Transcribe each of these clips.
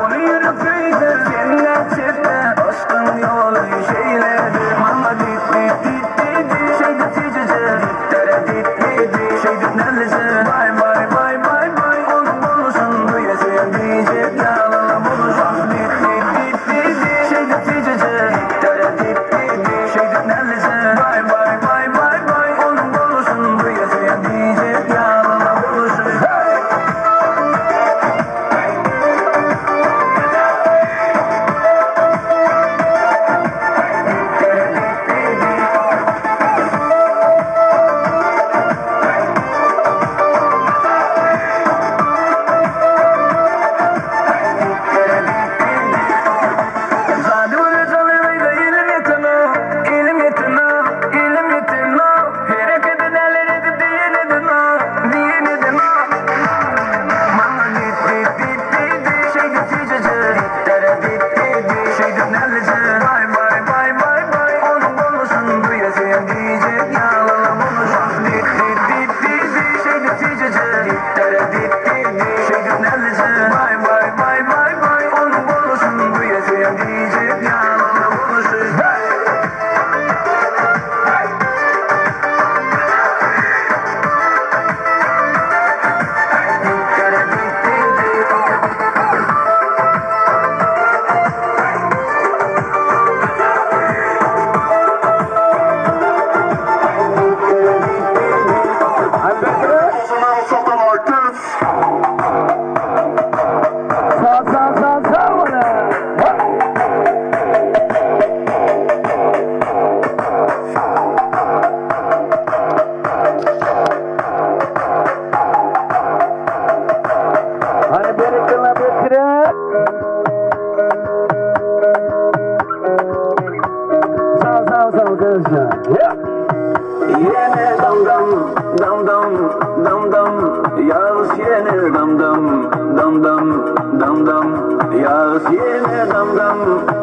onu yürütüydü. Seninle çifte aşkın yolu şeylerdi. Mama dit dit dit dit şeydi ticıcı. Tere dit dit dit şeydi nellisi. Bay bay bay bay bay onun buluşun duyasın diyecek yalan buluşun. Dit dit dit dit dit şeydi ticıcı. Tere dit dit dit şeydi nellisi. Bay bay bay bay bay onun buluşun duyasın diyecek yalan buluşun. Yine dam dam dam dam dam dam yağız yine dam dam dam dam dam dam yağız yine dam dam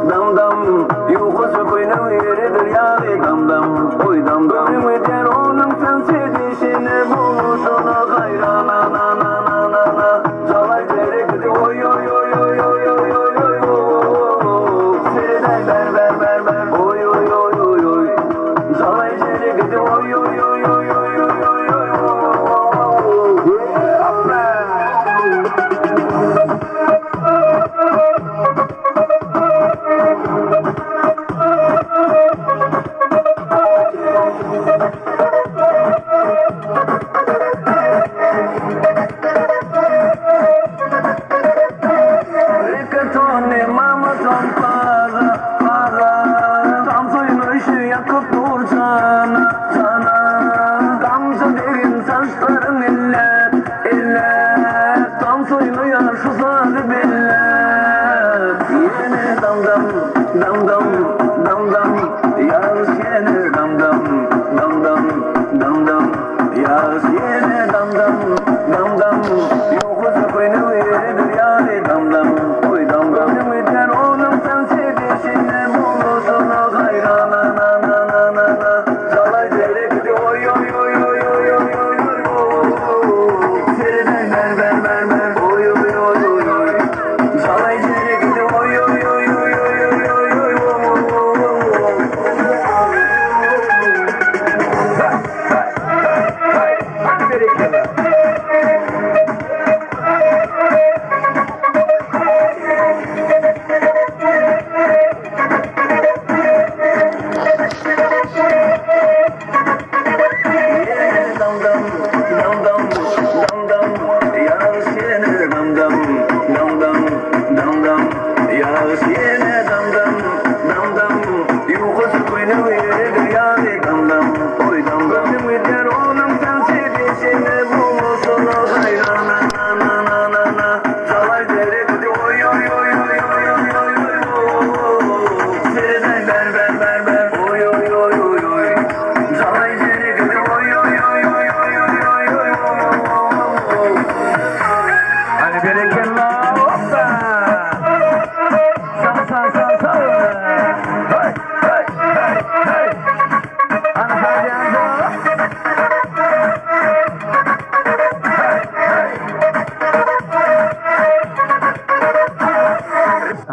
dam dam yukarı koyun yeridir yağlı dam dam oy dam dam ümiter onun sen sevdiğini buluşuna gayrana na na na na na çalay gerekti oy oy oy oy oy oy oy oy seni ver ver ver ver oy oy oy oy oy çalay gerekti oy oy oy oy oy oy oy oy dam dam dam dam yağız yine dam dam dam dam dam dam yağız yine dam dam dam dam yoksa koyun yeridir yani dam dam oy dam dam ümiter onun sen sevdiğini buluşuna gayrana na na na na na çalay gerekti oy oy oy oy oy oy oy oy seriden ver ver ver ver oy oy oy oy oy çalay gerekti oy oy oy oy oy oy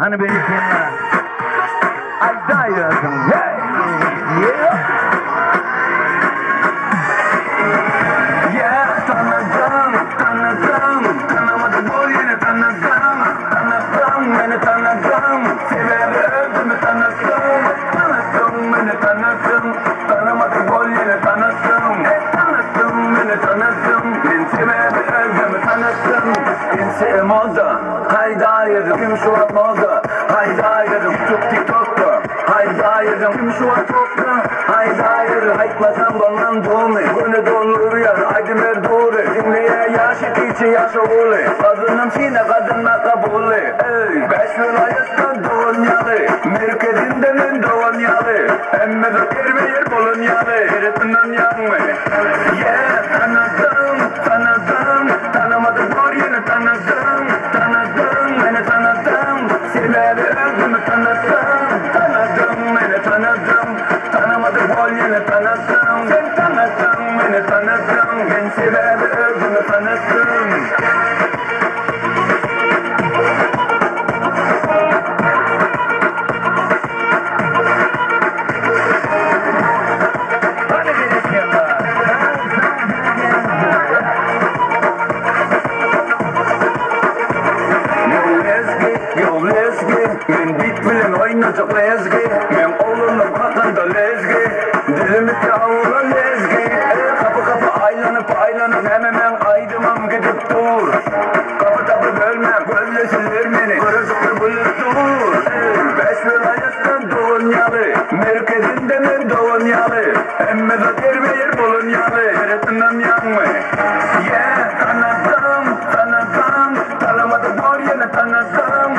Hani beni dinle. Aydaydım. Yeah. Yeah, tanıdım, tanımadı bu yeni tanıdım, beni tanıdım, sever öldümü tanıdım, beni tanıdım, tanımadı bu yeni tanıdım, beni tanıdım, ben sever öldümü tanıdım, kimse moda, haydaydım, kim şu an moda, haydaydım, TikTok'ta, haydaydım, kim şu an topta, haydaydım, haykmasam bana doğmu, bunu dolur ya, aydım er doğru, dinleye yaşık içi yaşa oğlu, kadınım sine kadınla kabulü, beş vilayetten doğunyalı, merkezinde men doğunyalı, emme de kermeyer bolunyalı, eritinden yanmı, yeah, tanıdım, tanımadım var yine tanıdım, beni tanıdım, sever öldümü tanıdım, beni tanıdım, tanımadım var yine tanıdım, ben tanıdım, beni tanıdım, ben sever öldümü tanıdım. Men bit bilen oynayacak lezgi, men oğlunum katında lezgi, dilimi kavula lezgi, kapı aylanıp hemen aydımam gidip dur, kapı bölmem, gözleşilir beni, kırızıklı bulut dur, beş vilayetten doğunyalı, merkezinde men doğunyalı, emme de kermeyer bulunyalı, eritinden yanmı, yeah, tanıdım, tanımadım var yine tanıdım,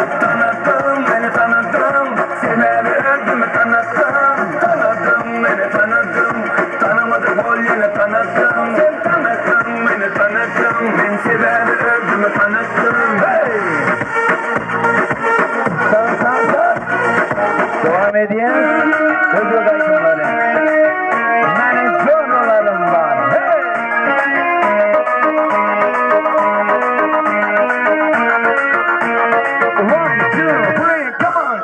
beni tanıdım, sevmemi öldümü tanıdım, beni tanıdım, tanımadım ol yine tanıdım, sen tanıdım, beni tanıdım, ben sevmemi öldümü tanıdım, hey! Devam edeyim. Hızlı kaçın böyle. Benim zorlarım var. Hey! One, two, three, come on!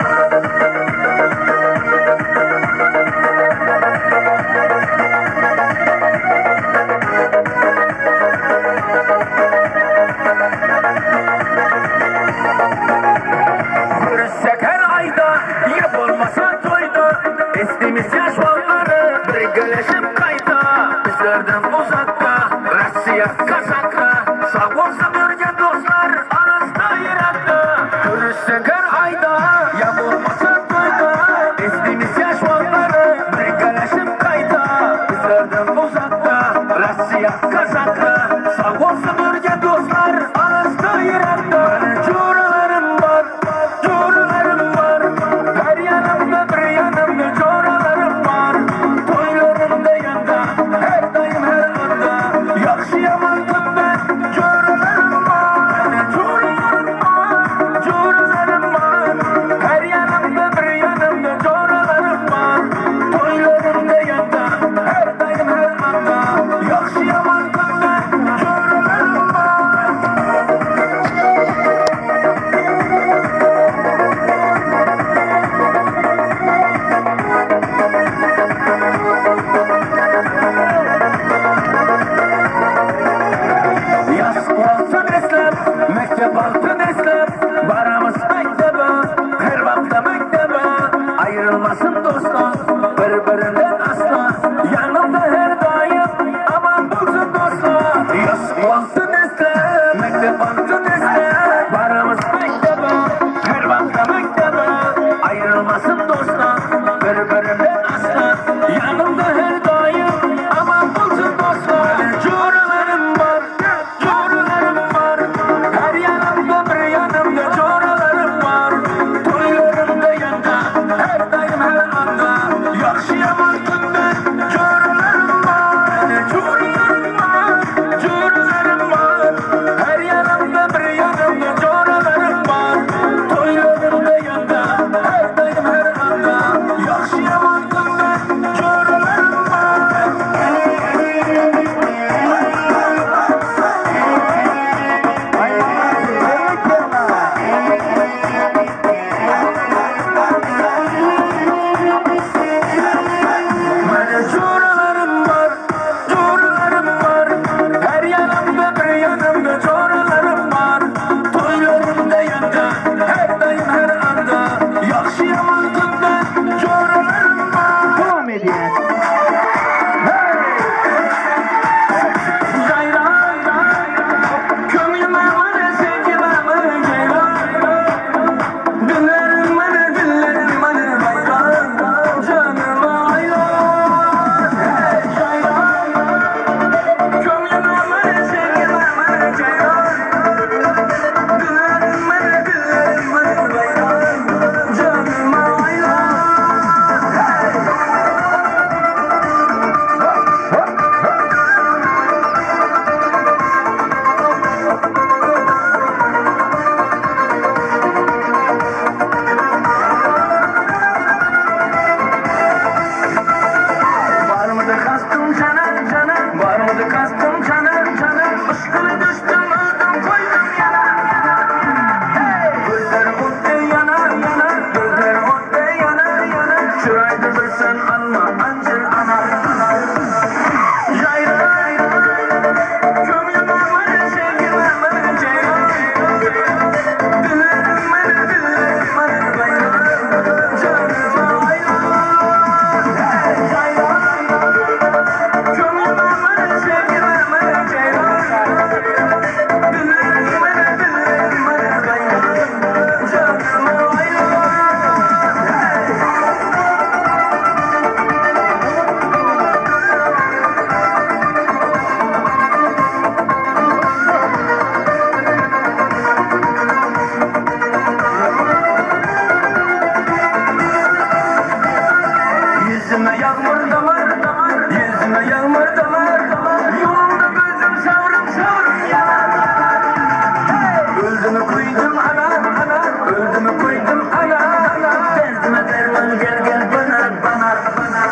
Öldümü koydum ana ana, öldümü koydum ana ana. Derdime derman gel gel bana bana bana.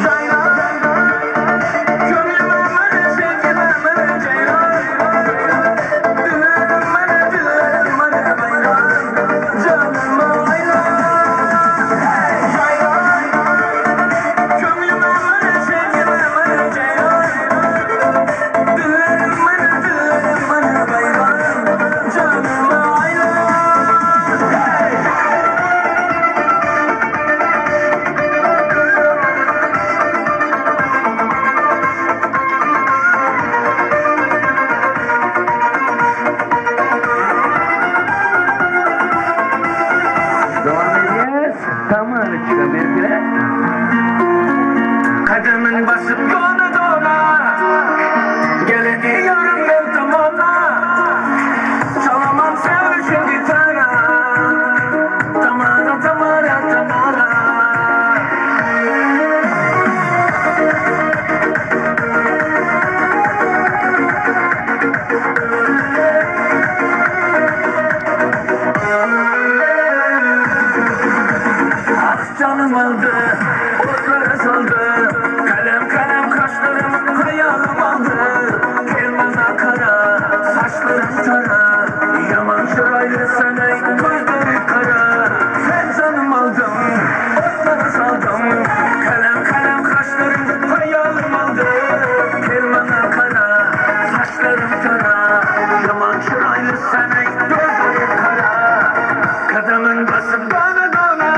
Caylan, gönlüme bana sevgime bana caylan. Dillerim bana baylan, canıma aylan. Caylan, gönlüme bana sevgime bana caylan. Dillerim bana baylan, canıma aylan. Devam ediyoruz. Tamam çıkan belirtiler. Kadımın basıp dona dona, gel diyorum ben tamamla. Çalamam sevişin gitara, tamara tamara tamara. Ah canım aldı, otlara saldı. Kalem kalem kaşlarım hayalim aldı. Kelman kara, saçlarım tara. Yaman şıraylı sana gözleri kara. Sen canım aldım, otlara saldım. Kalem kalem kaşlarım hayalim aldı. Kelman kara, saçlarım tara. Yaman şıraylı sana gözleri kara. Kadımın basıp dona dona,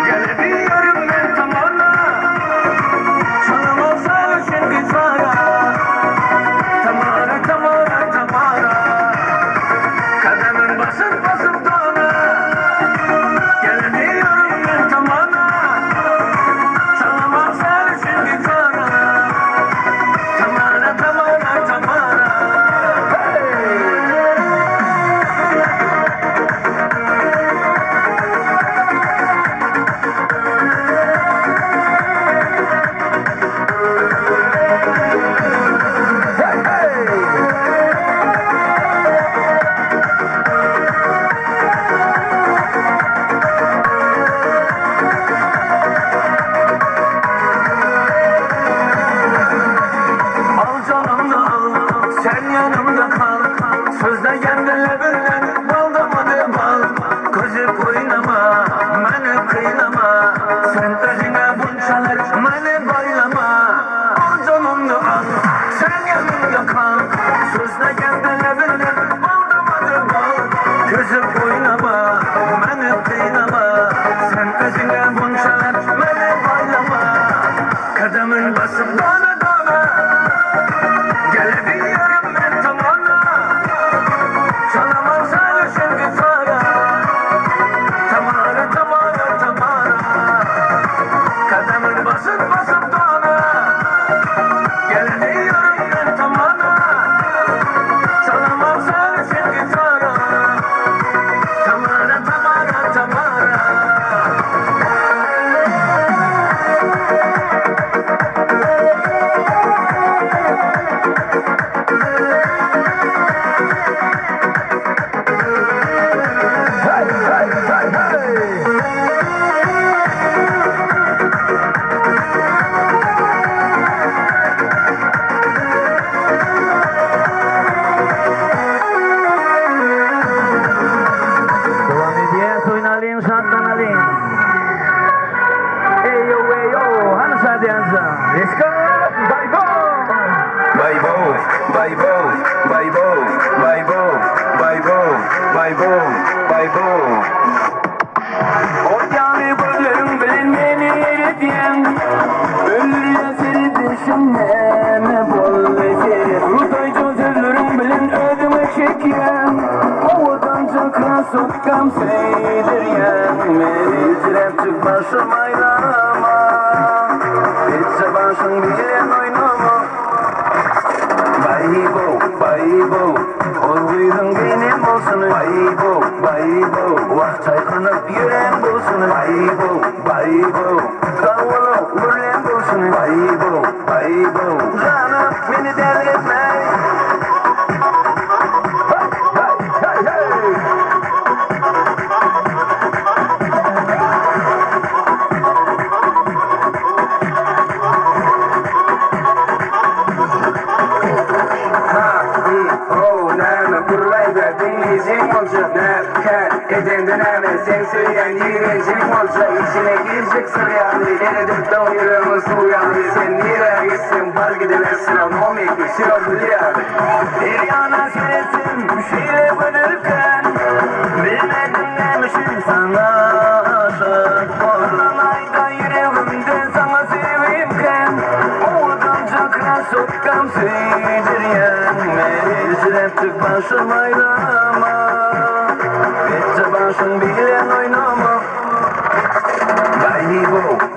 gel diyorum ben tamamla. Çalamam sarışın gitara, tamara tamara tamara. Kadımın basıp basıp dona, gel diyorum ben tamamla. Çalamam sarışın gitara, tamara tamara tamara. Al canımda al, sen yanımda kal. Sözde kendine benden baldamadı bal. Kızıp oynama, beni kıynama. Sen özüne bunçalar, beni baylama. Al canımda al, sen yanımda kal. Sözde kendine benden baldamadı bal. Kızıp oynama, beni kıynama. Sen özüne bunçalar, beni baylama. Kadımın basıp dona dona, gel diyorum ben tamamla. Çalamam sarışın gitara, tamara tamara tamara. Kadımın basıp basıp dona, gel diyorum ben tamamla. Çalamam sarışın gitara, tamara tamara tamara. Devam ediyoruz. Oynayalım, şartlanalım. Eyo eyo. Hadi sadece. Let's go. Bye bye. Bye bo, bye bo, bye bo, bye bo, bye bo, bye bo, bye bo. O yani bölüm beni eritiyen, ölüye seni düşünmeme bol ecerim. Rutay çözülürüm bilin ödümü çekiyen, havadan çakra sokkam seydiryen. Beni izlep çık başım aylama, bitse başın bilen oynama. Baybo, olguydun benim olsun. Baybo, vah çaykanıp yüren bulsun. Baybo, davulu gürlen bulsun. Baybo, canım beni deli etme. turlaydı dinleyecek olacak. Ne edenden hemen sen söyleyen yiyecek olacak. İçine girecek sıryanı eridip de uyurumu suyanı. Sen nereye gitsin fark edemezsin ama o mekli sıra biliyor. Bir yana senesin bir şeyle bölürken bilmedim demişim sana aşık oldum. Ayda yüreğimde sana sevimken oradan çakra sokkam seydiryen mecrettik başım ayrama gece başım bilen oynama.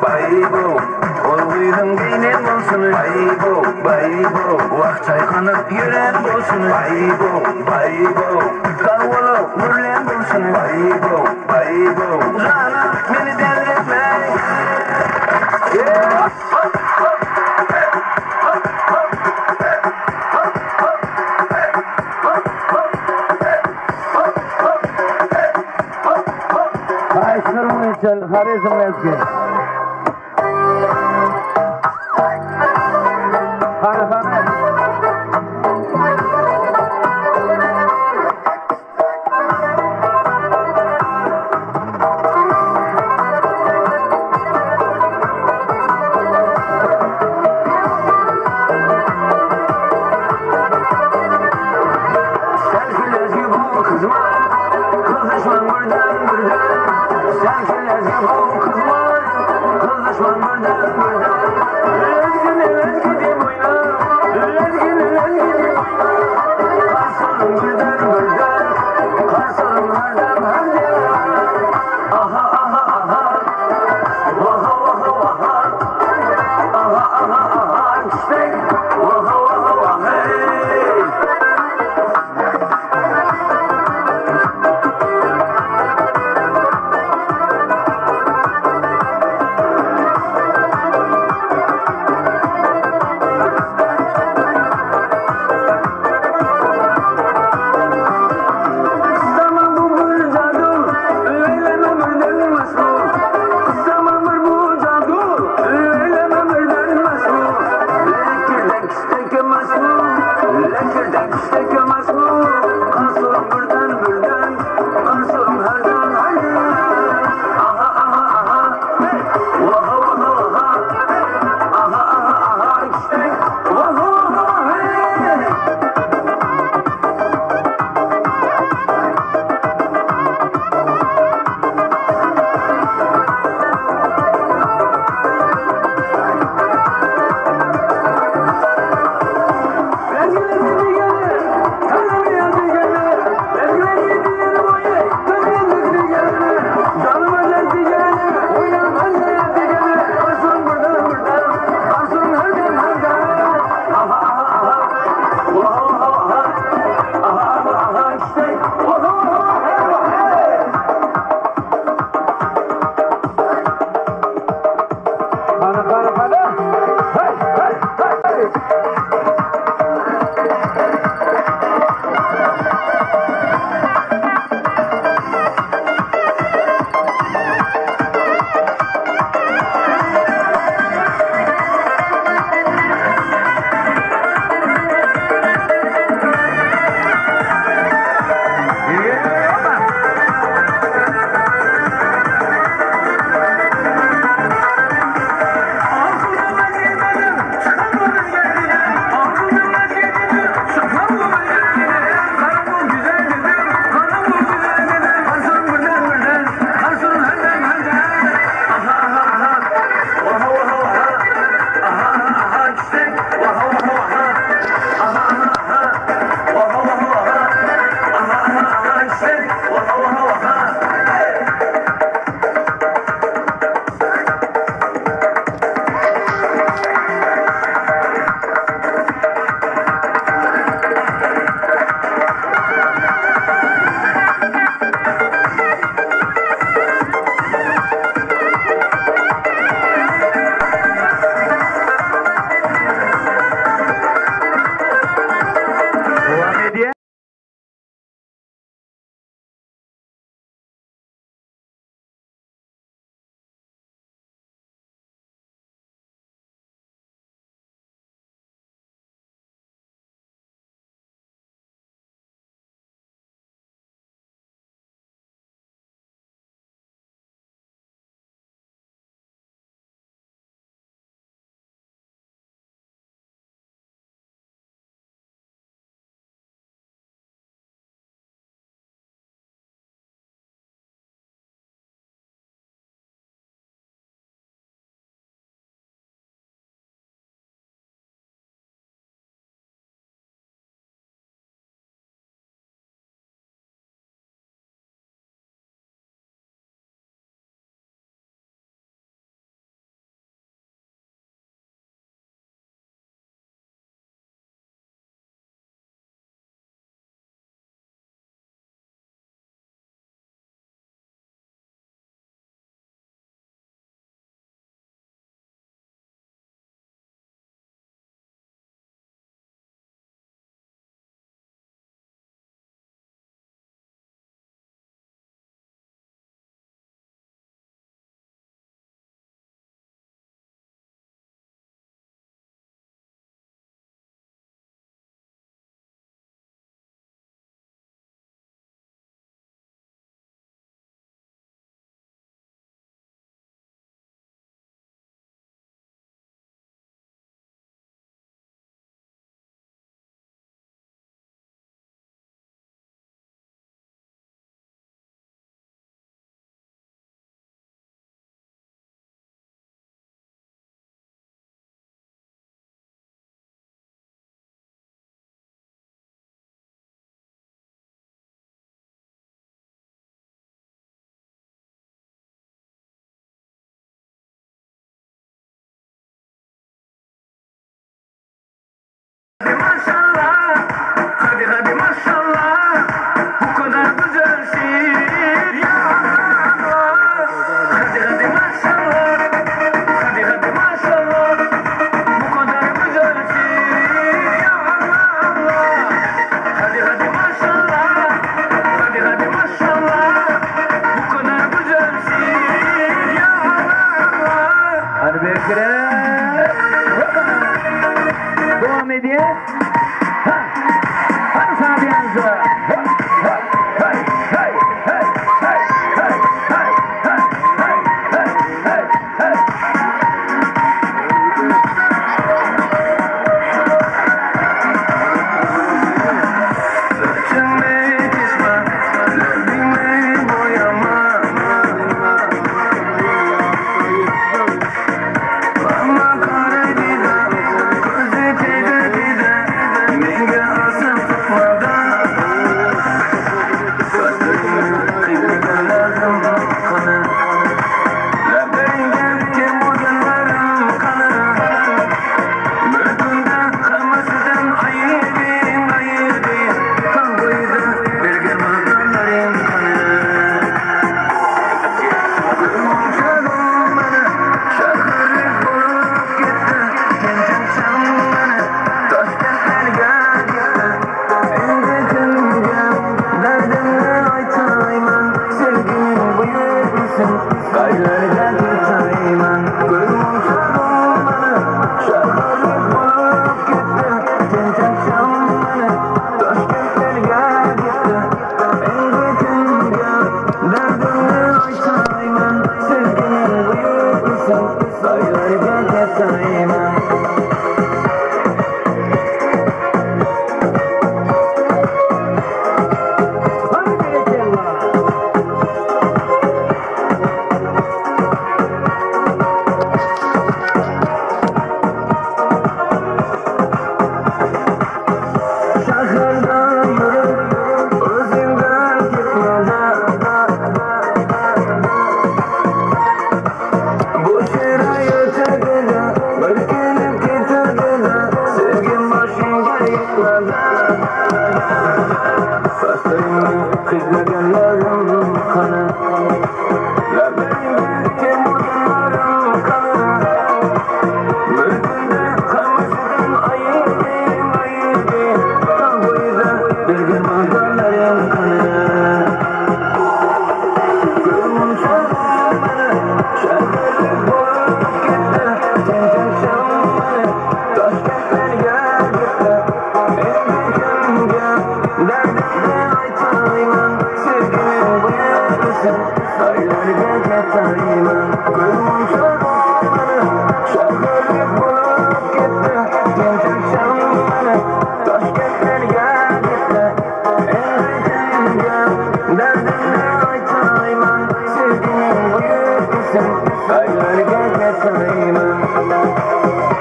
Baybo olguydum giynen olsun. Baybo vak çaykanıp yüren olsun. Baybo kavulu mürlen olsun. Baybo canım beni delirtme. Harizm Lezgin.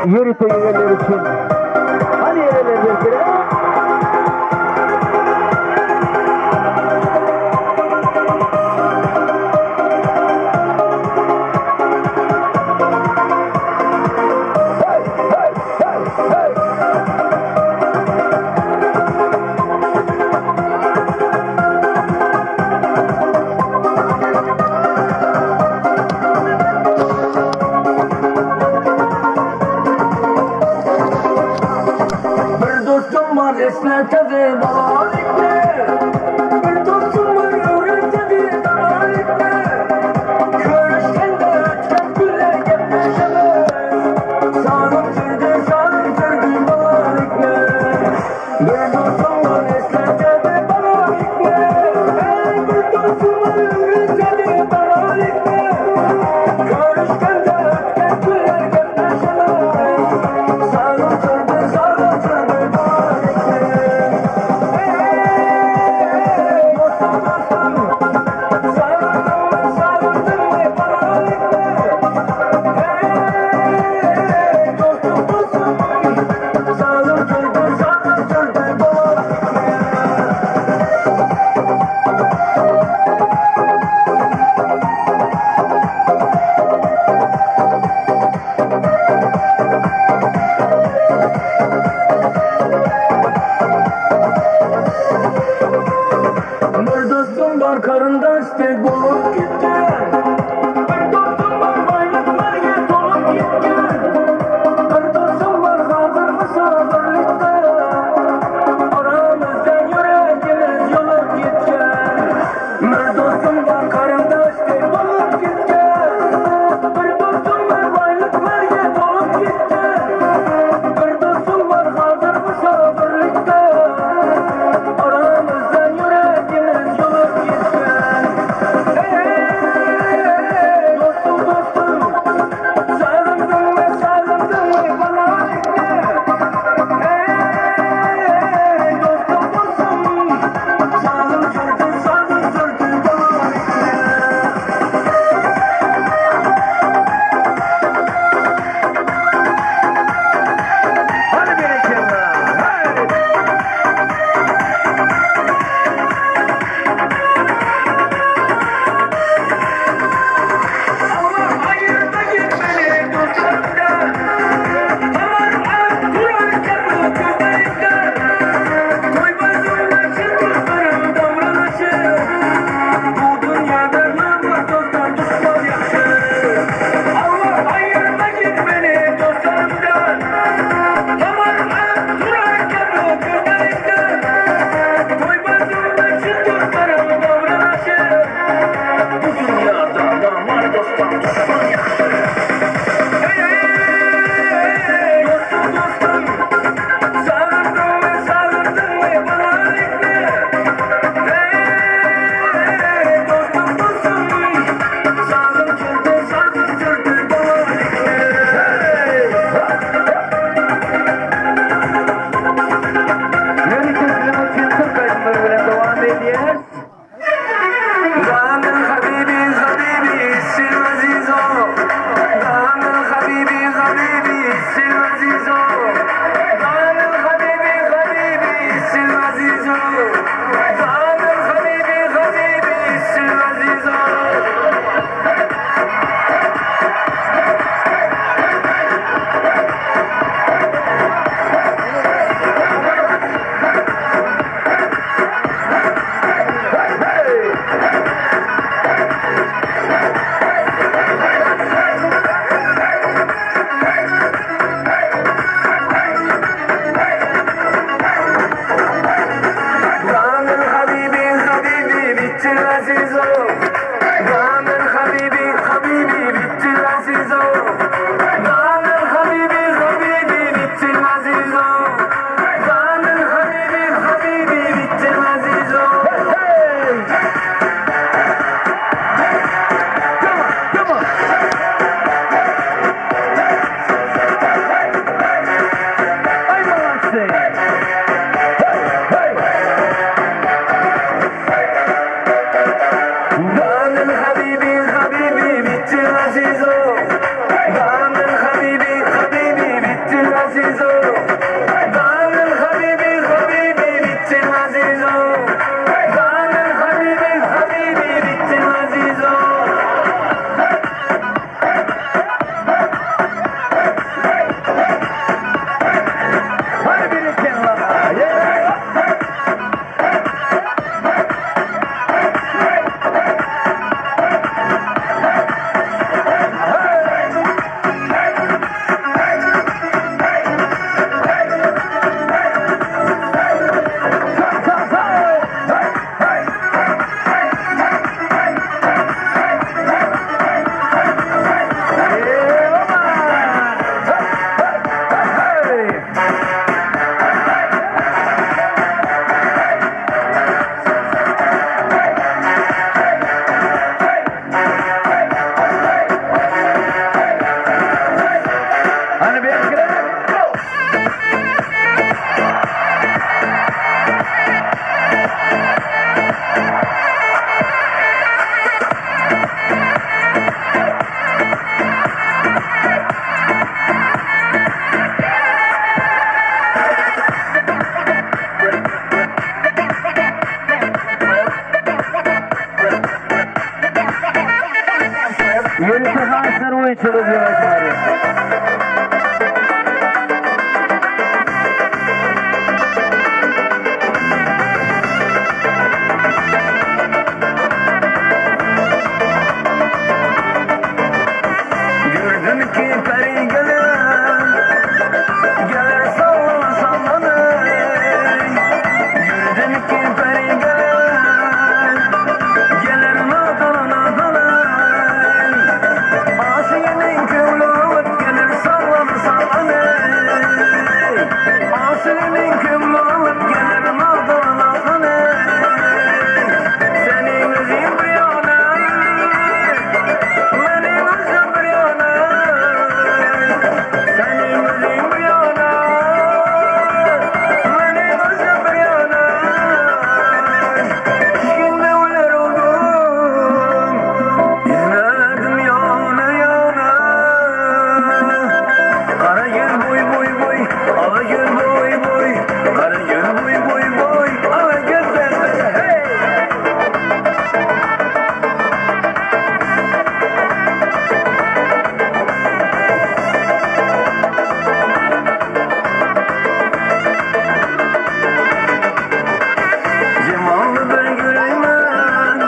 Yürüte üyeler için. Hadi üyeler birbirine. Esnetedi dalalikle, bir dostum var öğretedi dalalikle. Görüşken de ötken güle gepleşemez, sarıntırdı dalalikle. Bir dostum var esnetedi dalalikle, bir dostum var öğretedi dalalikle. Görüşken de ötken güle gepleşemez, sarıntırdı dalalikle. Karındaş tek bulup gitti. Bir dostum var baylıklarga dolup gitken. Bir dostum var hazır misafirlikte. Aramızda yüreğimiz yolup gitken. Bir dostum var karındaş tek bulup gitken. Bir dostum var baylıklarga dolup gitken. Bir dostum var hazır misafirlikte. Aramızda yüreğimiz yolup gitken. Hasan oyuncuları diyorlar. Gördüm ki peri gelir sallana sallana. Gördüm ki peri gelir nadana nadana. Asiyenin kövlü alıp gelir sallana sallana. Asiyenin kövlü alıp gelir nadana nadana. Senin yüzün bir yana, benim yüzüm bir yana. Senin yüzün bir yana, benim yüzüm bir yana. Şimdi öler oldum, izledim yana yana. Kara gül boy boy boy, ala gül boy boy. Kara gül boy boy boy, ala gül sesle hey. Cemallı ben güleymen,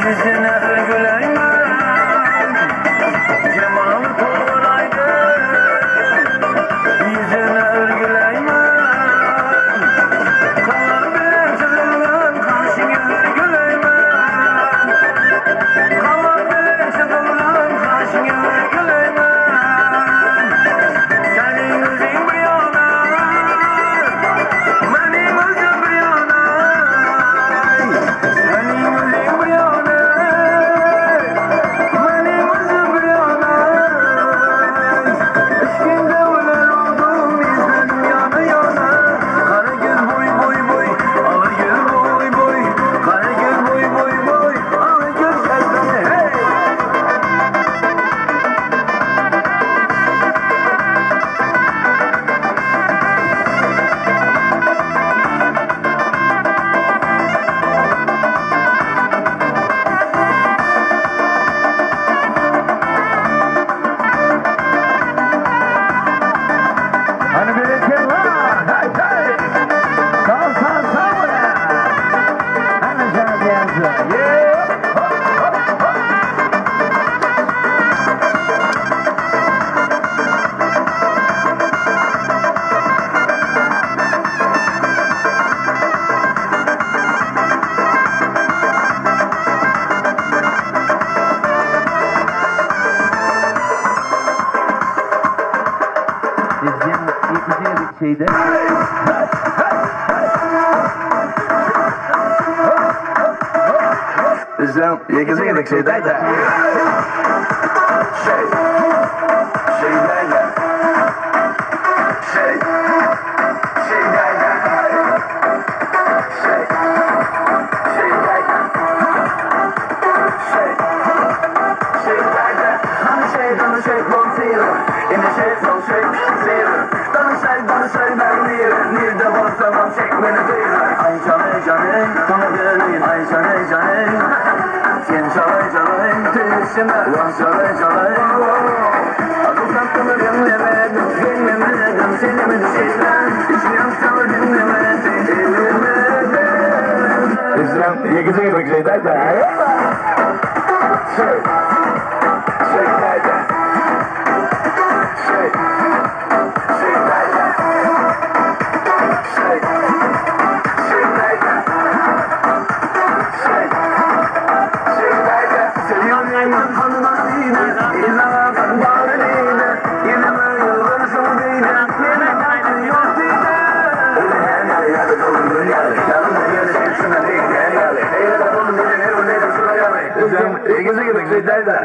yüzüne güleymen. Cemallı kolaydı, yüzüne güleymen. Kalan bilen çözülgen, karşıya güleymen. Kalan bilen çözülgen, karşıya güleymen. Senin yüzün bir yana, benim yüzüm bir yana. Senin yüzün bir yana, benim yüzüm bir yana. İşkinde öler oldum, izledim yana yana. Kara gül boy boy boy, ala gül boy boy. Kara gül boy boy boy, ala gül sesle hey. Hani böyle şey var. Hey hey. Sağ ulan. Hani sana diyense. Yeah. Biz yeni şeyde Bizden yekeze yedik şeydeydi. Şeydeydi. Şeydeydi. Şeydeydi. Hani şey, bonzira. Yine şey, zira. Danı şey, ben nirde varsamam çekmeni zira. Ay caney, sana gelin. Ay caney. Sen caney, tüsüme. Vah caney. Adı sattığını dinlemedim. Seni mi düşeyden? Hiçbir yansalı dinlemedim. Bizden yekeze yedik şeydeydi. Yekeze yedik şeydeydi.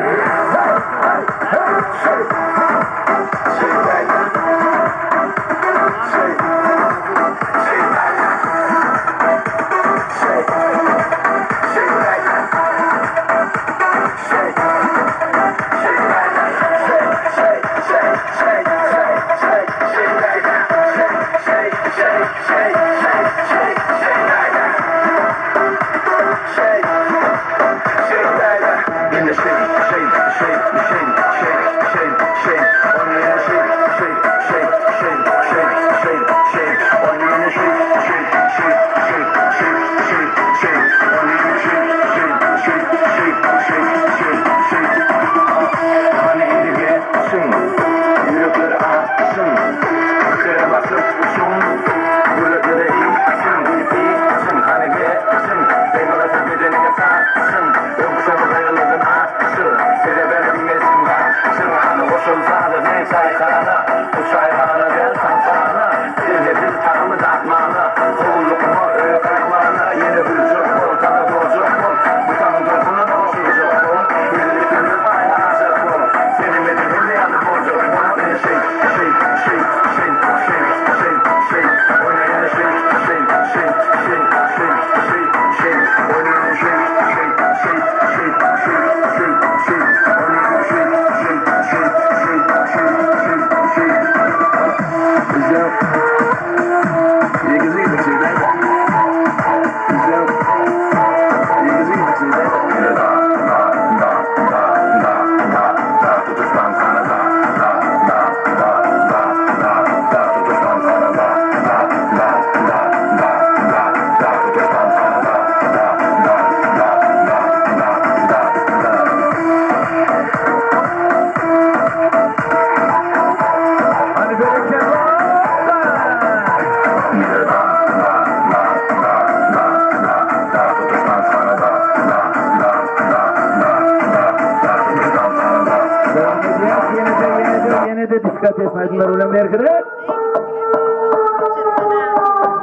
dikkat etmediler ulan merkere.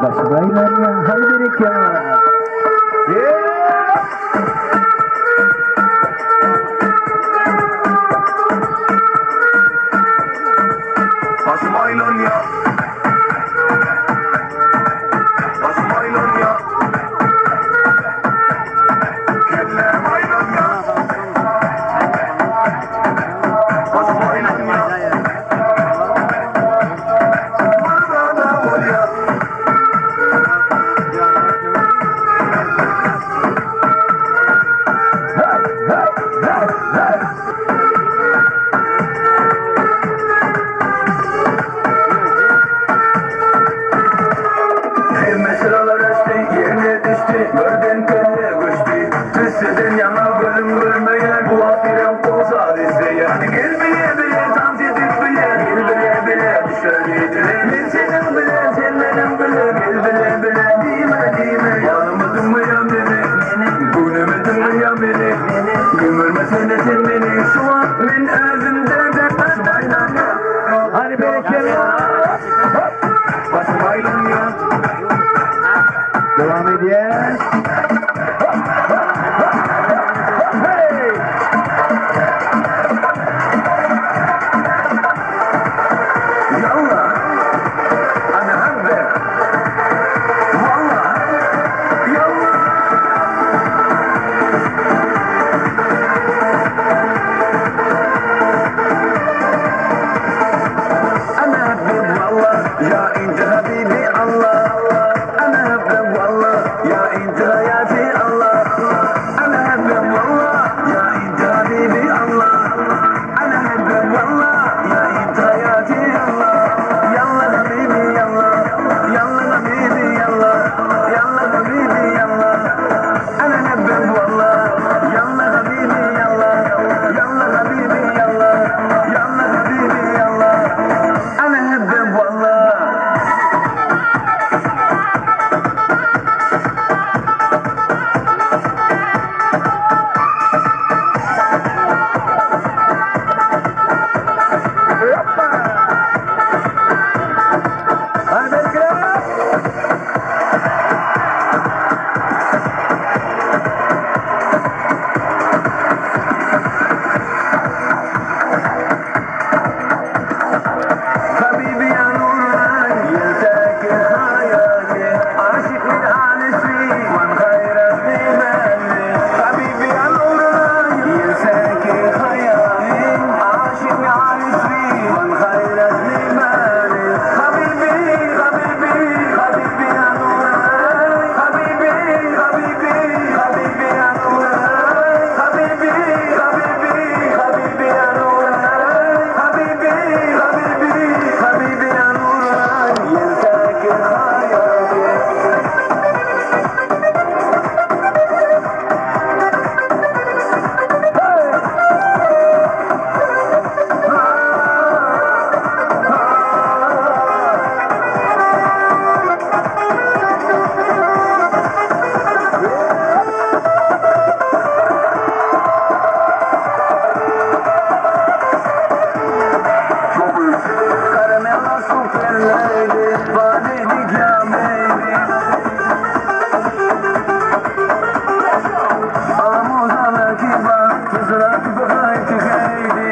Başlaylar ya, hadi bereket. Basmaylan ya. Basmaylan ya. Kelle maylan ya. Basmaylan ya. Bana ol ya. Sıralar açtı, yerine düştü, gördün kelle güçtü. Tüsseden yana bölüm bölmeye, bu afiren kolsa dizeye. Gel bile bile, tam titip bile, gel bile bile, düşer yedire. Ben senin bile, sen benim bile, gel bile bile, dime. Yanımadın mı ya beni, gülemedin mi ya beni, gömülmesene sen beni, şu an ben özümde de başmayla. Hadi bereket ya. Başmayla ya. Devam ediyor. Hey! Yallah, ana haber. Wallah, yallah. Ana haber wallah, ya ince habibi Allah. Ana haber wallah, ya ince hayati Allah. Ana haber wallah, ya ince habibi Allah. Ana haber wallah, ya ince hayati Allah. Yallah habibi yallah, yallah habibi yallah, yallah habibi yallah. Ana haber wallah, yallah habibi yallah, yallah habibi yallah, yallah habibi yallah. Ana haber wallah. Hadi bereket. Habibi ya nurlan, yeltaki hayati, aşık min alesi, man hayrat nimani. Habibi ya nurlan, yeltaki hayati, aşık min alesi, man hayrat nimani. Habibi ya nurlan, habibi ya nurlan, habibi ya nurlan, habibi ya nurlan, yeltaki hayati. Caramella super lady, body di chiamini. Alla musa la kiba, tu sarai tu potrai ti credi.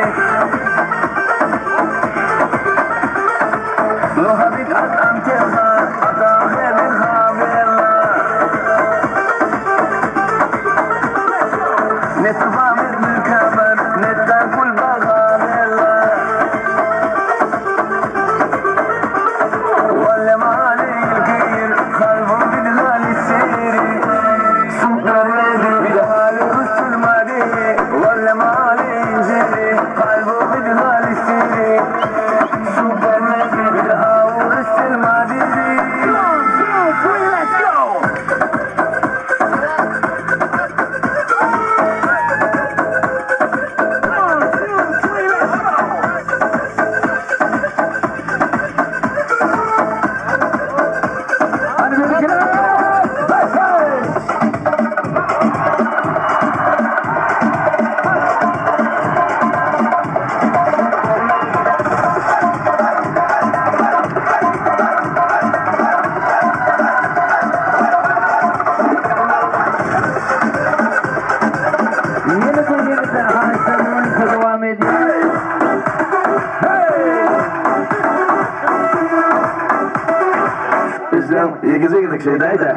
Lo habit at antesa, at akhir khabela. Netfahmet mükemmel, netten kul baganella. ولا ما عليه الكير خلفه بدهال السيري سكر نادي بدهال الرش المادي ولا ما عليه جيري خلفه بدهال السيري سكر نادي بدهال الرش المادي. Let's go! Hadi bereket. Yekizlik şey derler.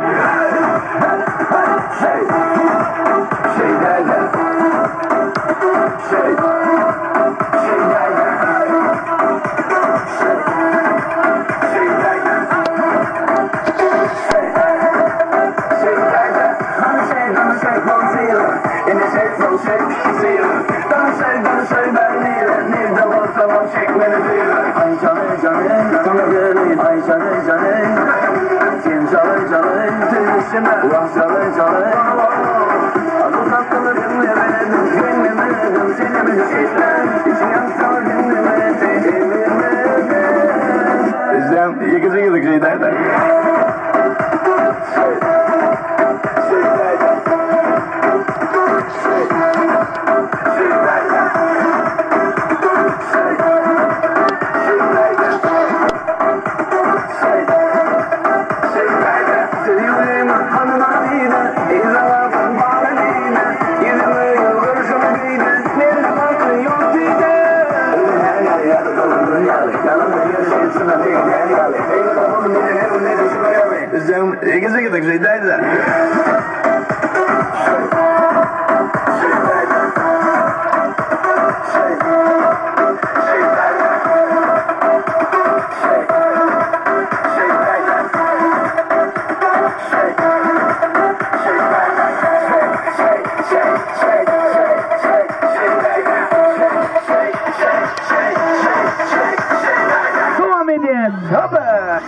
Şey derler. Şey derler. In the shape from shape, see you. Don't say, Berlin. Need the one, someone shake me the feeling. Ay canım, sana gelin. Ay canım, kim canım, tüyüşüme. Vah canım. Adı saklı dinlemedim, dinlemedim. Seni mi düşüşler, için yansal dinlemedim. Bizden yekizlik şey derler. Bizden yekizlik şey derler. Devam edin. Hoppa.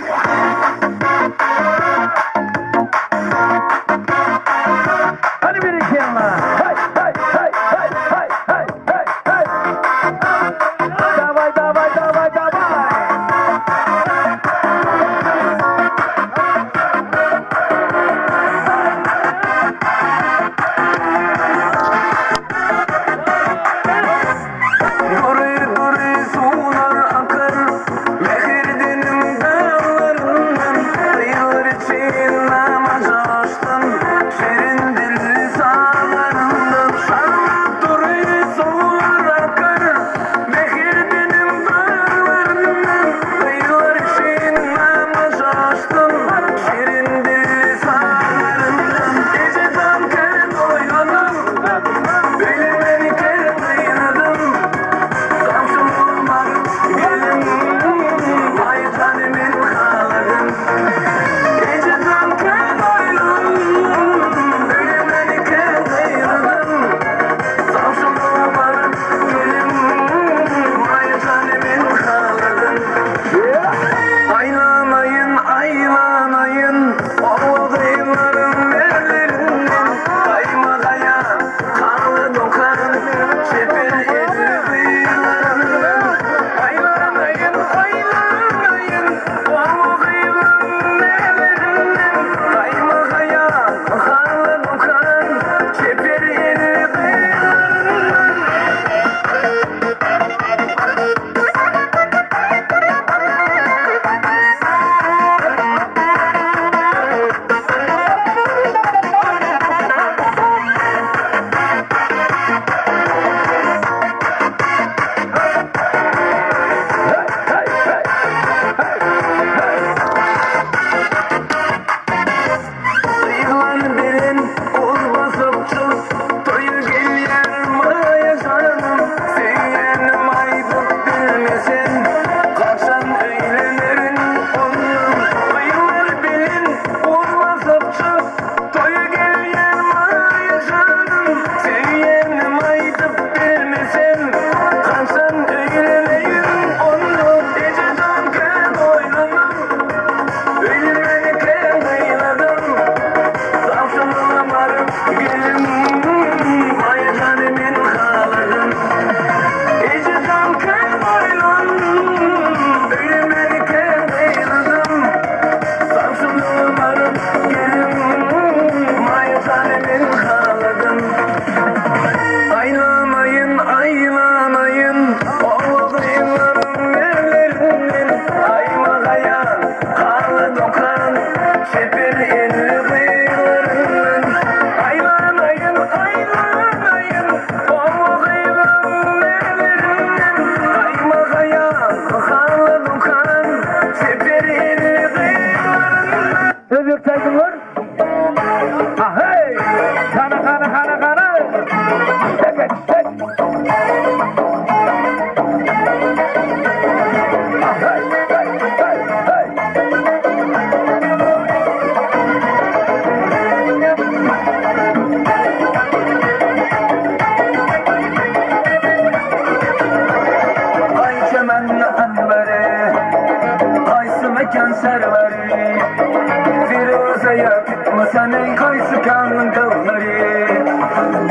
Senin kaysı kanın kavları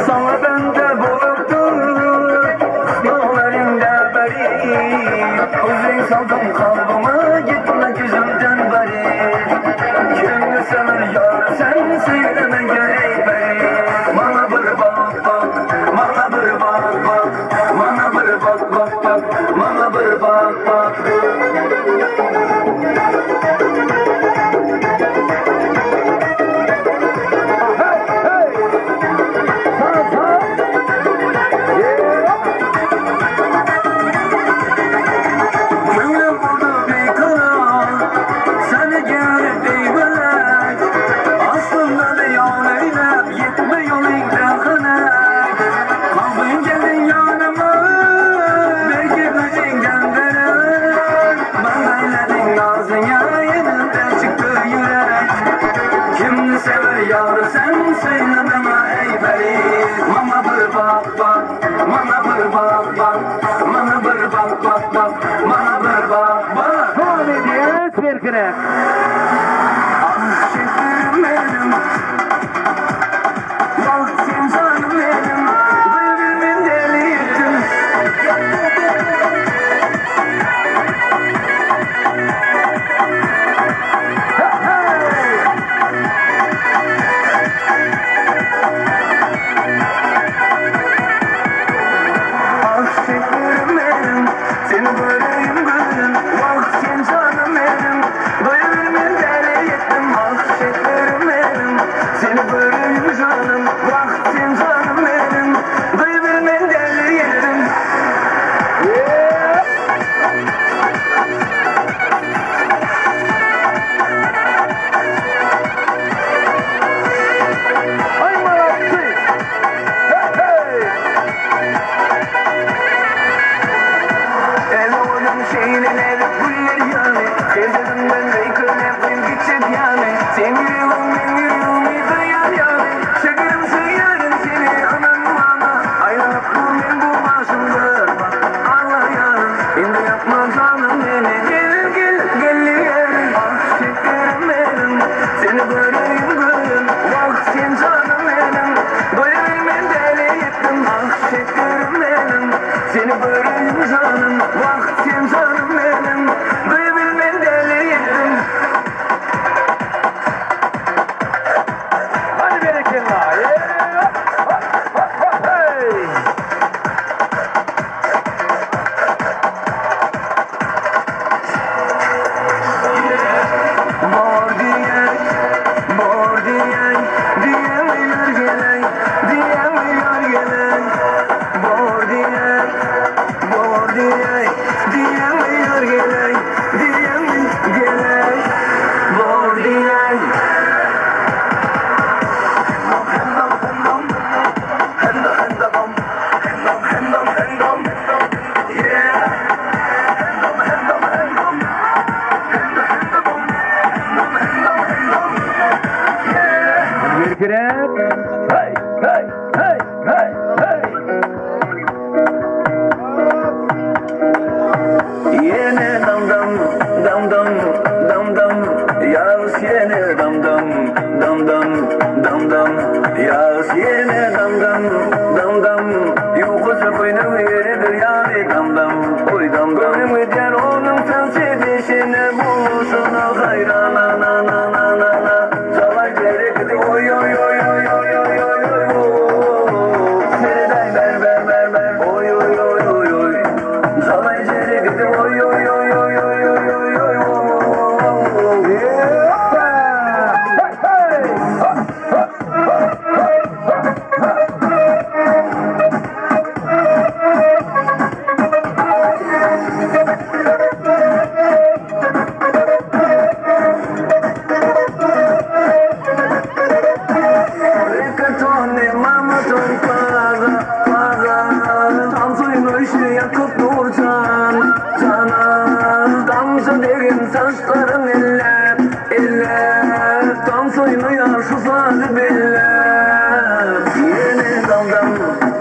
sana bende bulurdur yollarında beri uzun saldım kalbime gitme gözümden beri kimi sever yar sen söyleme gerek beri bana bir bak bak bana bir bak bak bana bir bak bak bak bana bir bak bak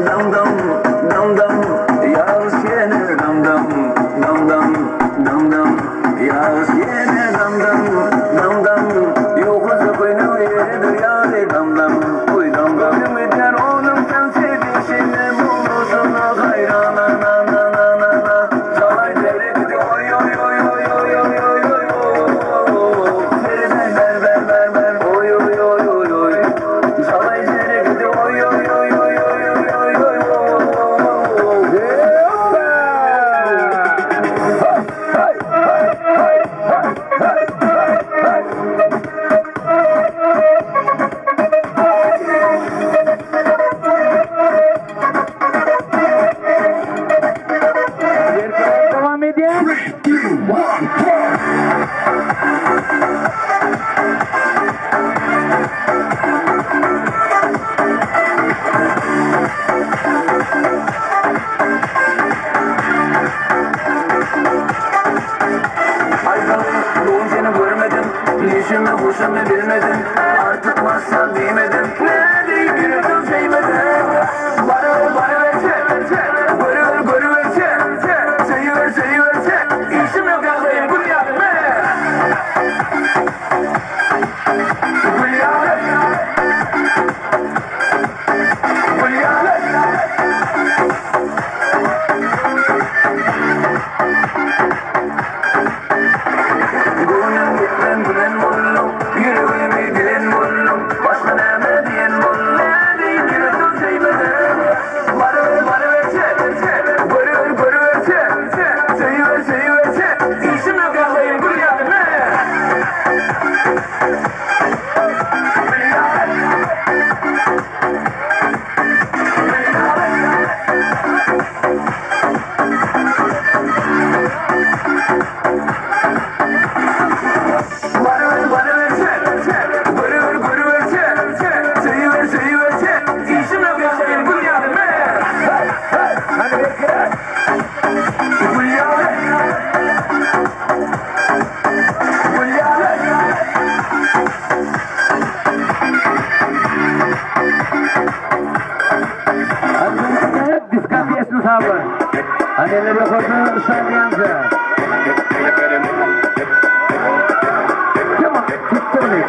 dam dam dam dam yaz yine dam dam dam dam dam dam yaz yine dam dam dam dam yoksa koynu yeri yari dam dam koy dam dam ümitten oğlum sen sevdiğin şeyle bulursun hayrana na na na na na çalay dere gidiyor oy oy oy oy oy oy oy oy ver ver ver ver oy oy oy oy oy çalay dere gidiyor oy oy oy oy oy oy oy Devam edin. Doğum seni görmedim, işimi hoşumu bilmedim. Artık masal değmedim, ne değil gülürdüm sevmedim. Bana verse, görü verse, seyiverse. İşim yok ağlayın, gül yardım Gül yardım. Gül yardım. Gönlüm gitmem gülen buldum, yüreğimi dilen buldum. Başka neme diyen buldum, ne değil gülürdüm sevmedim. Bana verse, görü verse, seyiverse. İşim yok ağlayın, gül yardım Bana verse, görü verse, seyiverse. İşim yok ağlayın, gül yardım Hadi bekle. Gül yardım. Gül yardım. Hadi dikkat etsin sabır. Anneleri kodu sallayanca. Come on, tuttur me.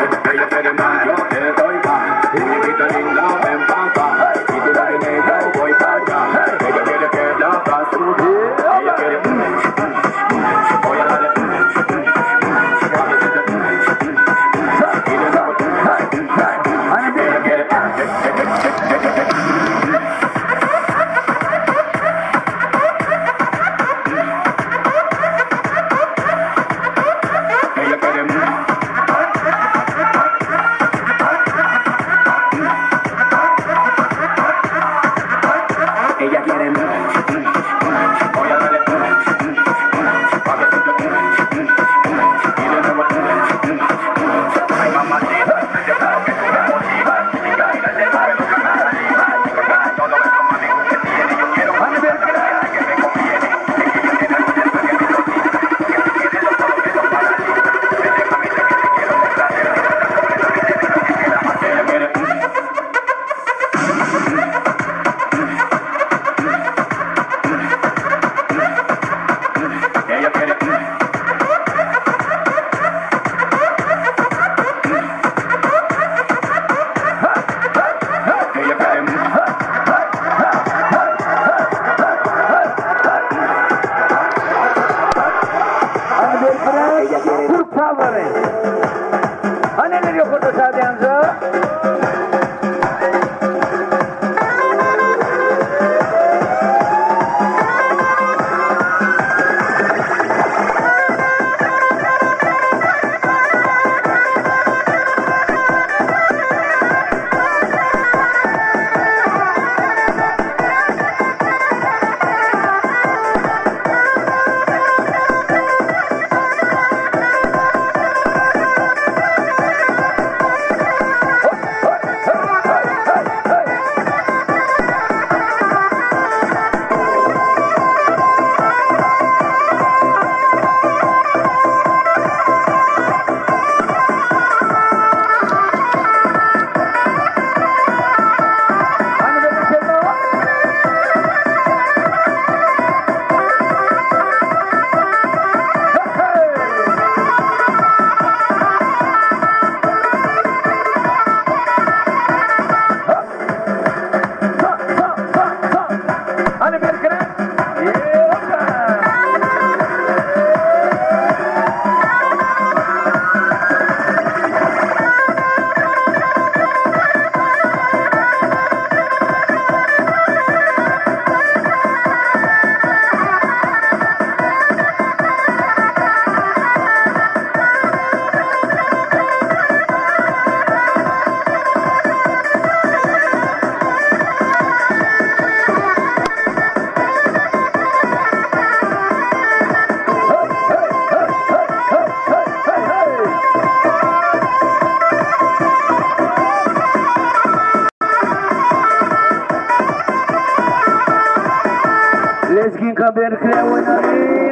Keskin berkire oynayın.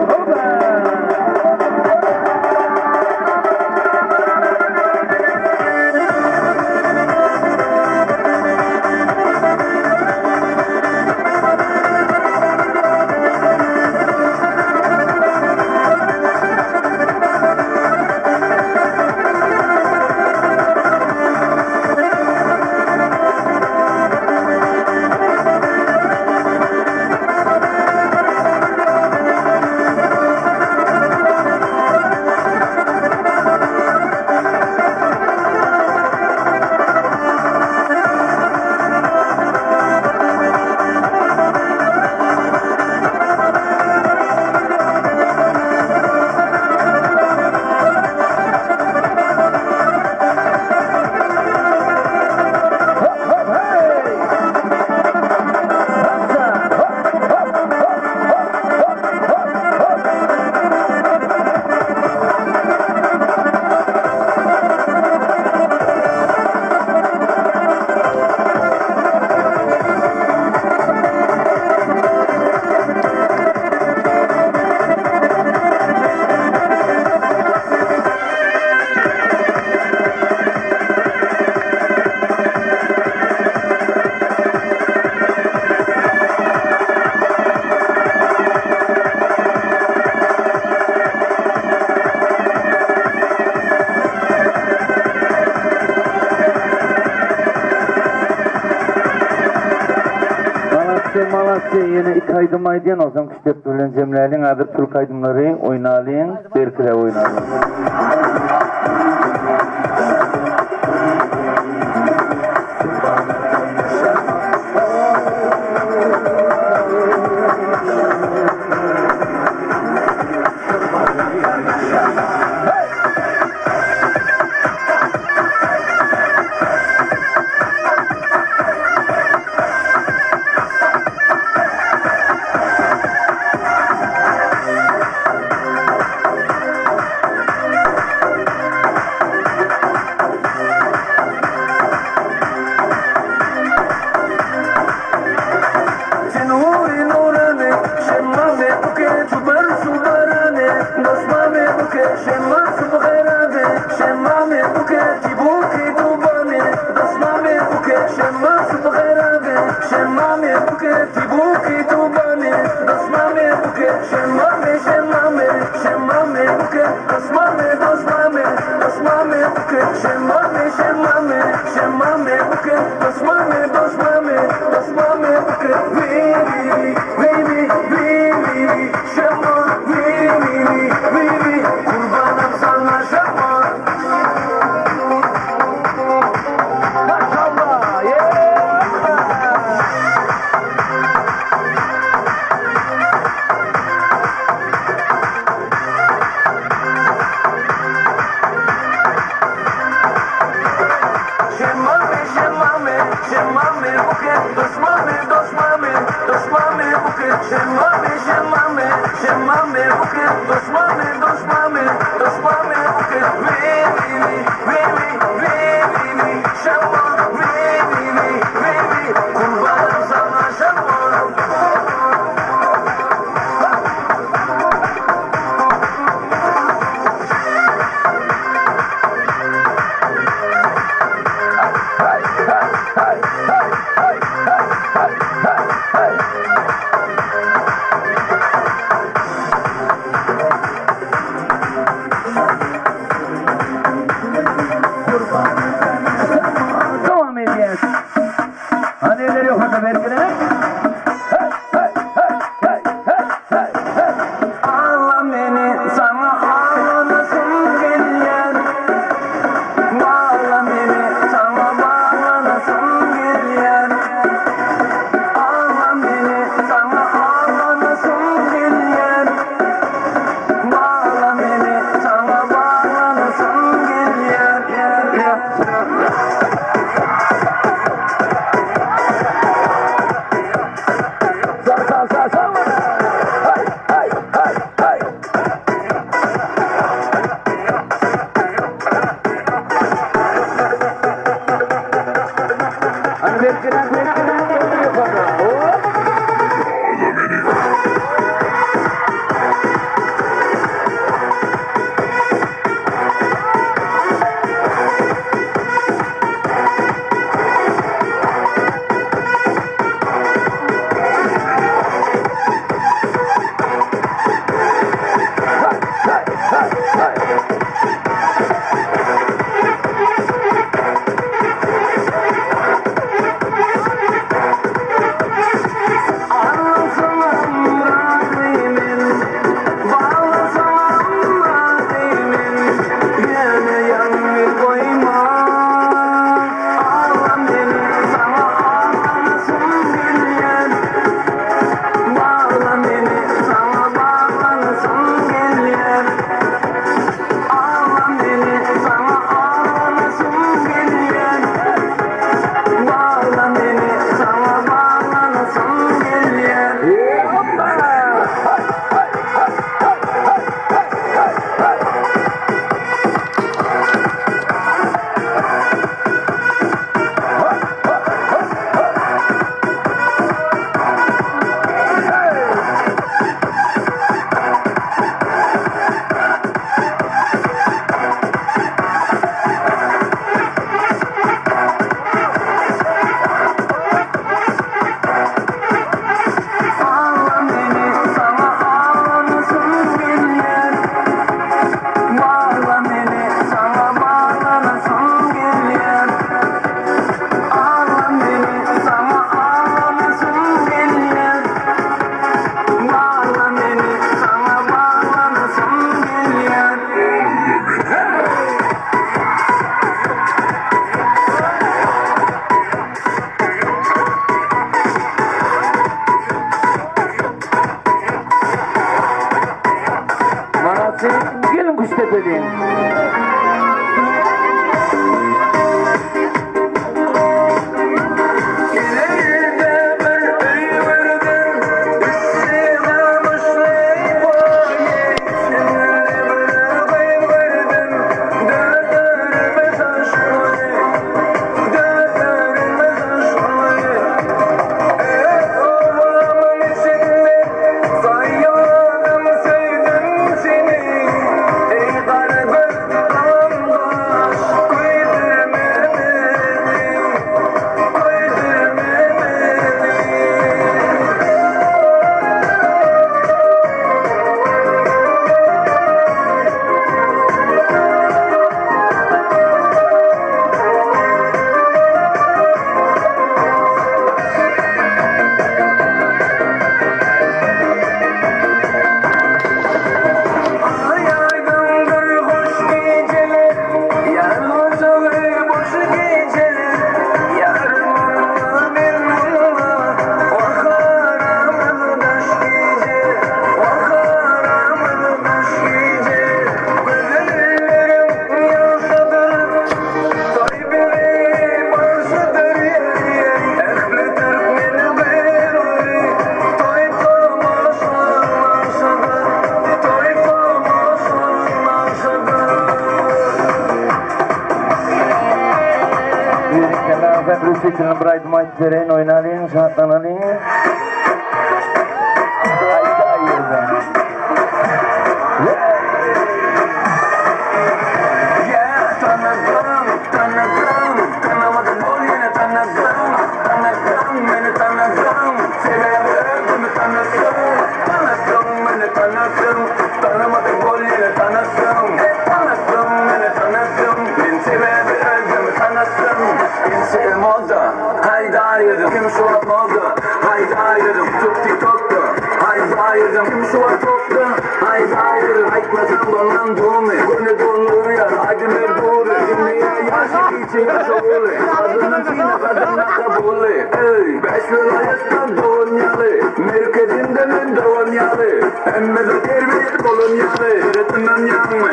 Hopa! Yine iki kaydım aydiyen olsam küçük bölün cemlerinin adır tül kaydımları oynalıyın, berkire oynalıyın. tepeliyim. Seçilin Bright Might Terrain oynayın, şartlanalım. Hayır ben. Kim şu an oldu? Haydi ayrılım, tut TikTok'ta. Haydi ayrılım, kim şu an tokta? Haydi ayrılım, ayıkmasam bana doğma. Gönlü donluğu yar, haydi merduru. Dünyaya yaşık için yaşalı. Kadının fina, kadına kabulü. Ey, beş vilayettan doğunyalı. Merkezinde ben doğunyalı. Emmede terbiye kolonyalı. Üretimden yanma.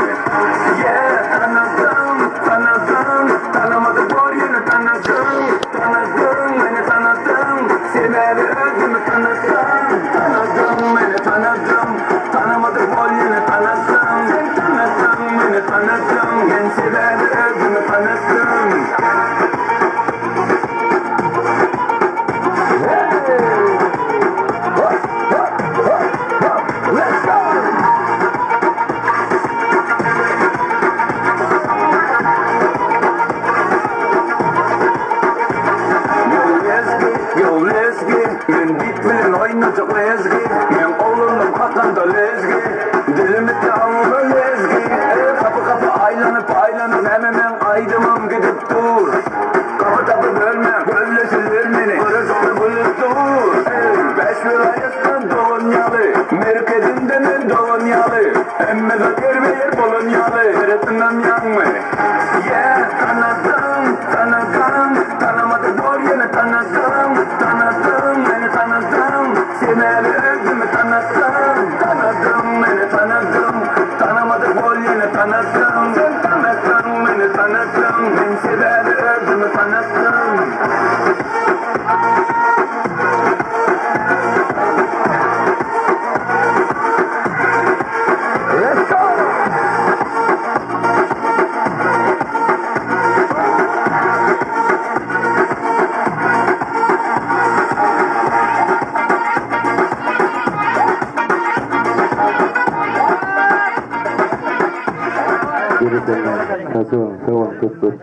Yeah, tanıdım, tanıdım. Tanımadı var yine tanıdım. Tanıdım, beni tanıdım. Sevmeli özümü tanıdım. Tanıdım, beni tanıdım. Tanımadı var yine tanıdım. Tanıdım, beni tanıdım. Ben sevmeli özümü tanıdım. Let's go! Yo Lezgi, men bitmeyen oynayacak Lezgi. Men oğlum hakanda Lezgi. Dilimi tamamı Lezgi. Kapı kapı aylanıp hemen aydımım gidip dur. Kapı kapı bölmem, bölleşilir beni. Burası bulup dur. Beş vilayettan doğunyalı. Merkezinde ben doğunyalı. Emme zakir bir bolunyalı. Öğretimden yanma. Yeah, tanıdım, tanıdım. Tanımadı doğru yine tanıdım. Tanıdım, beni tanıdım. Sevmeli özümü tanıdım. Tanıdım, beni tanıdım. Tanımadı gol yine tanıdım. Sen tanıdın, beni tanıdım. Ben sevmeli özümü tanıdım. Let's go! Kawan terus boleh.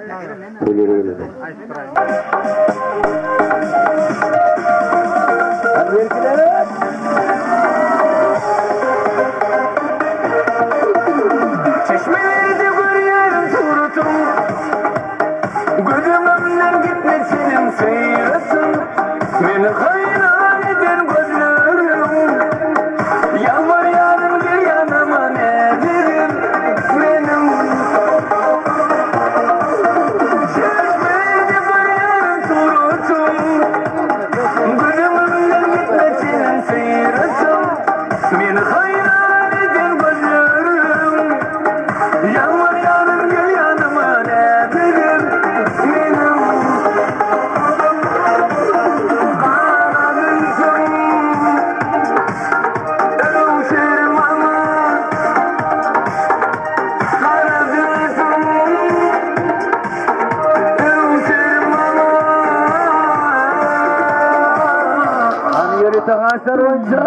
Ambil kendaraan. Çeşmelerde görüyorum suratım. Gözümden gitmesinin seyresin. Beni hayran eder gözlerim. Yalvar yarım bir yanıma ne derim benim. Çeşmelerde görüyorum suratım. Gözümden gitmesinin seyresin. Beni hayran eder gözlerim. Ağaçlar oyuncu.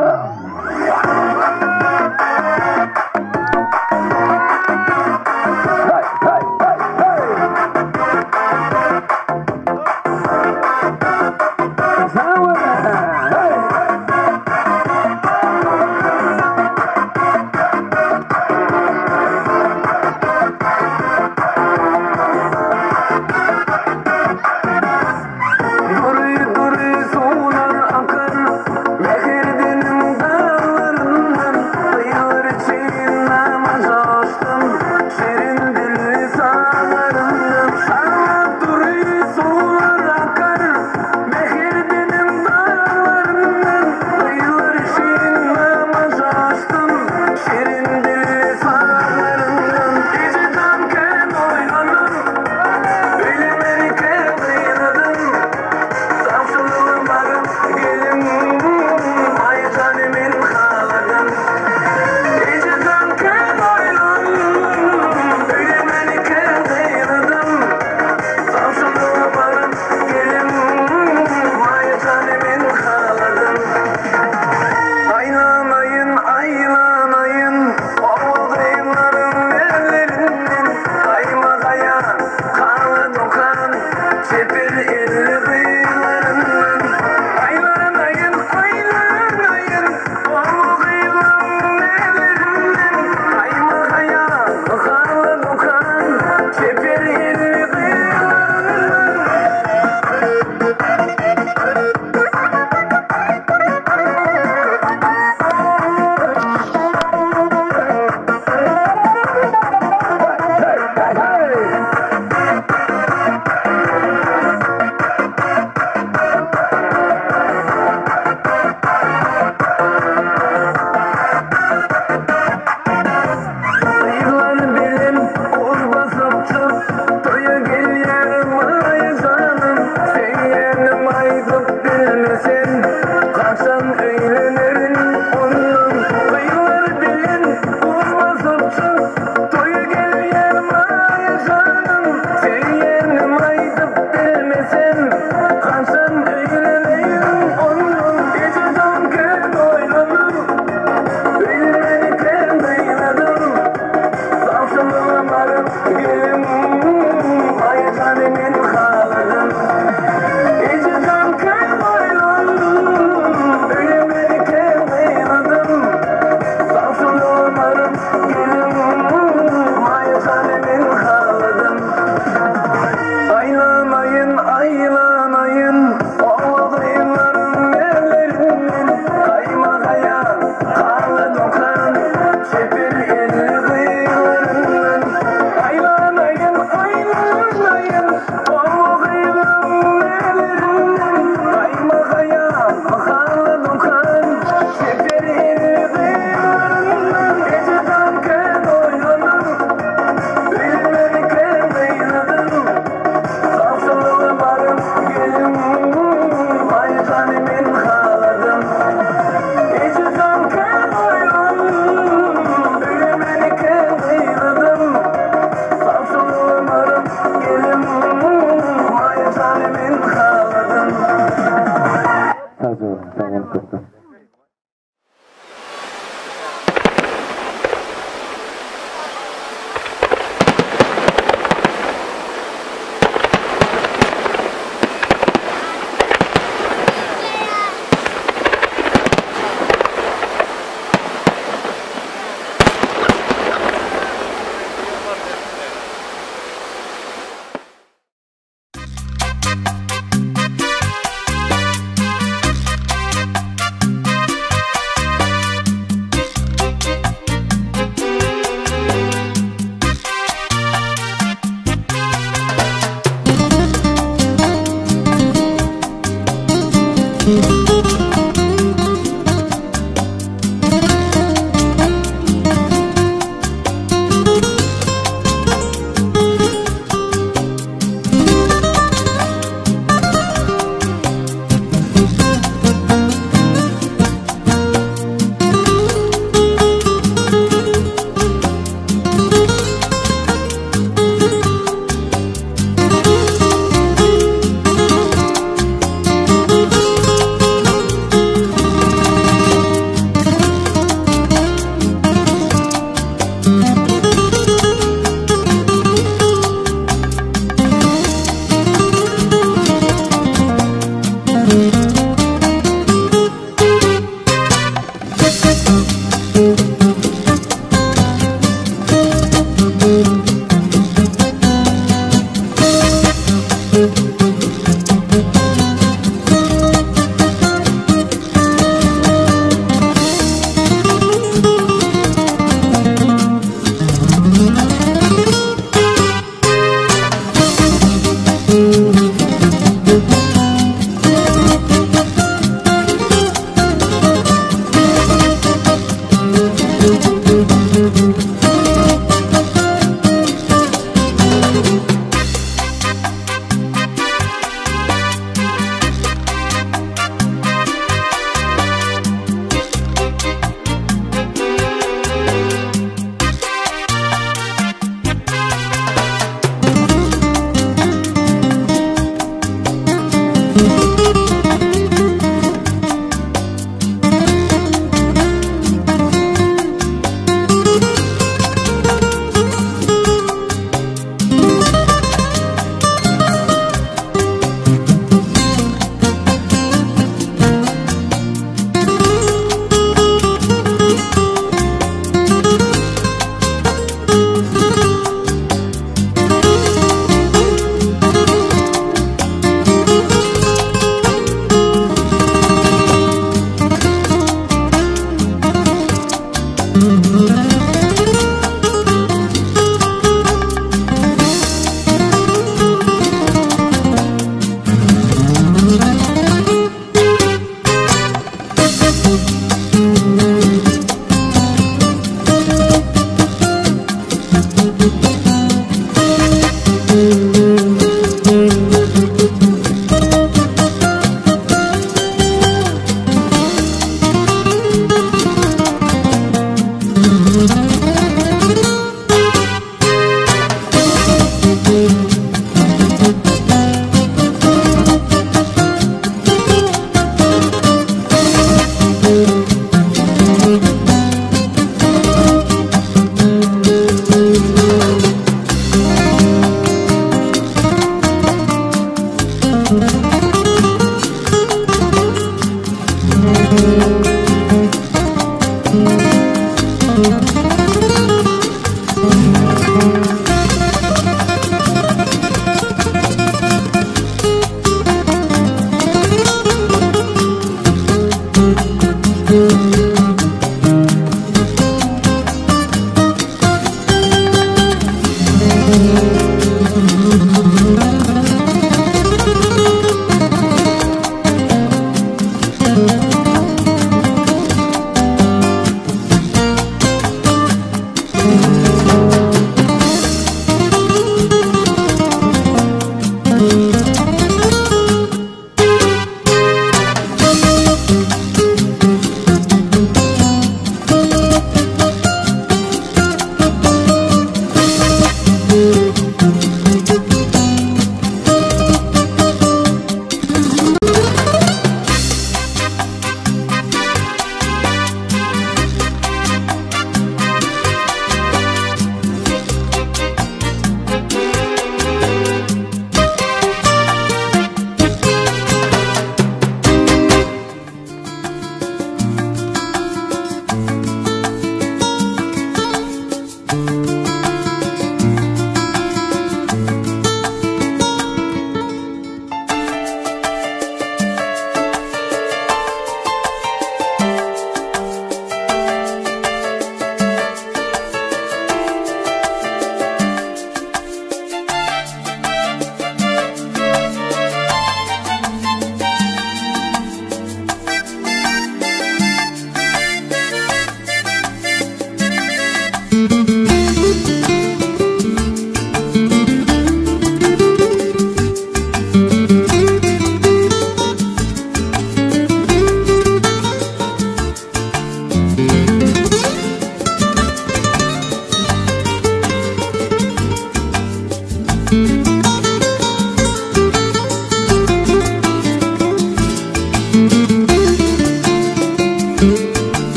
Thank